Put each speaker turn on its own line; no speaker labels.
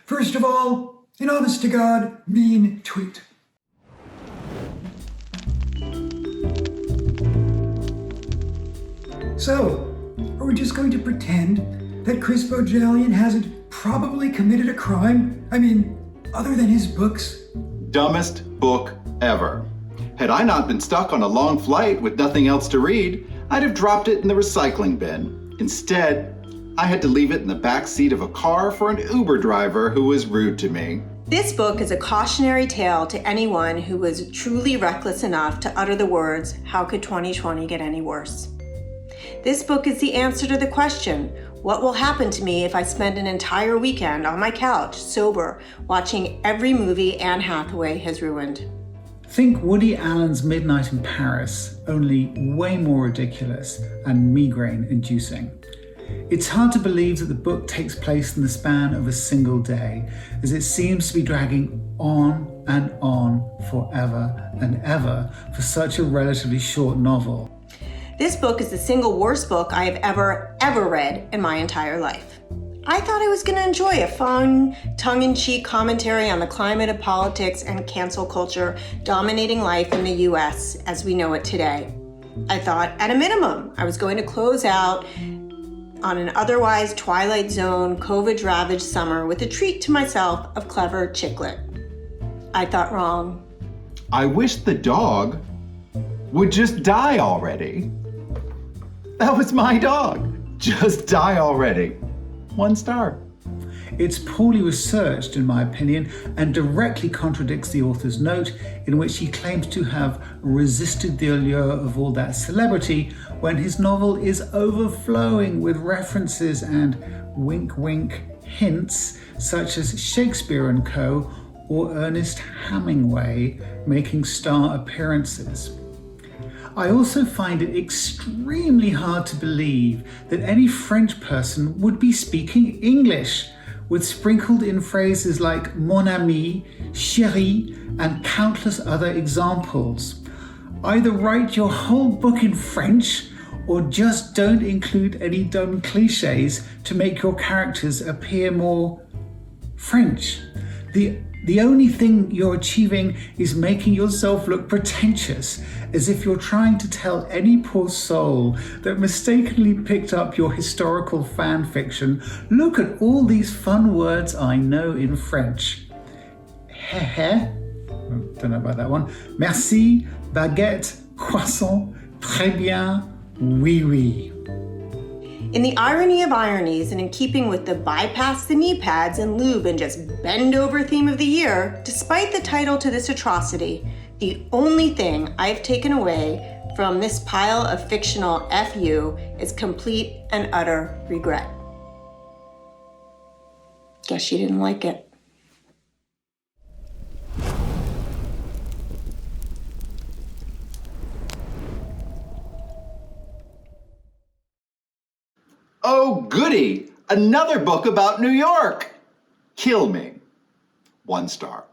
First of all, an honest-to-God mean tweet. So, are we just going to pretend that Chris Bojalian hasn't probably committed a crime? I mean, other than his books?
Dumbest book ever. Had I not been stuck on a long flight with nothing else to read, I'd have dropped it in the recycling bin. Instead, I had to leave it in the back seat of a car for an Uber driver who was rude to me.
This book is a cautionary tale to anyone who was truly reckless enough to utter the words, "How could 2020 get any worse?" This book is the answer to the question, what will happen to me if I spend an entire weekend on my couch, sober, watching every movie Anne Hathaway has ruined?
Think Woody Allen's Midnight in Paris, only way more ridiculous and migraine-inducing. It's hard to believe that the book takes place in the span of a single day, as it seems to be dragging on and on forever and ever for such a relatively short novel.
This book is the single worst book I have ever read in my entire life. I thought I was going to enjoy a fun, tongue-in-cheek commentary on the climate of politics and cancel culture dominating life in the US as we know it today. I thought, at a minimum, I was going to close out on an otherwise Twilight Zone, COVID-ravaged summer with a treat to myself of clever chicklet. I thought wrong.
I wish the dog would just die already. That was my dog. Just die already. 1 star.
It's poorly researched, in my opinion, and directly contradicts the author's note in which he claims to have resisted the allure of all that celebrity when his novel is overflowing with references and wink-wink hints such as Shakespeare and Co. or Ernest Hemingway making star appearances. I also find it extremely hard to believe that any French person would be speaking English, with sprinkled in phrases like mon ami, chérie, and countless other examples. Either write your whole book in French, or just don't include any dumb cliches to make your characters appear more French. The only thing you're achieving is making yourself look pretentious, as if you're trying to tell any poor soul that mistakenly picked up your historical fan fiction, look at all these fun words I know in French. Hé, don't know about that one. Merci, baguette, croissant, très bien, oui, oui.
In the irony of ironies, and in keeping with the bypass the knee pads and lube and just bend over theme of the year, despite the title to this atrocity, the only thing I've taken away from this pile of fictional FU is complete and utter regret. Guess you didn't like it.
Oh, goody! Another book about New York! Kill me. 1 star.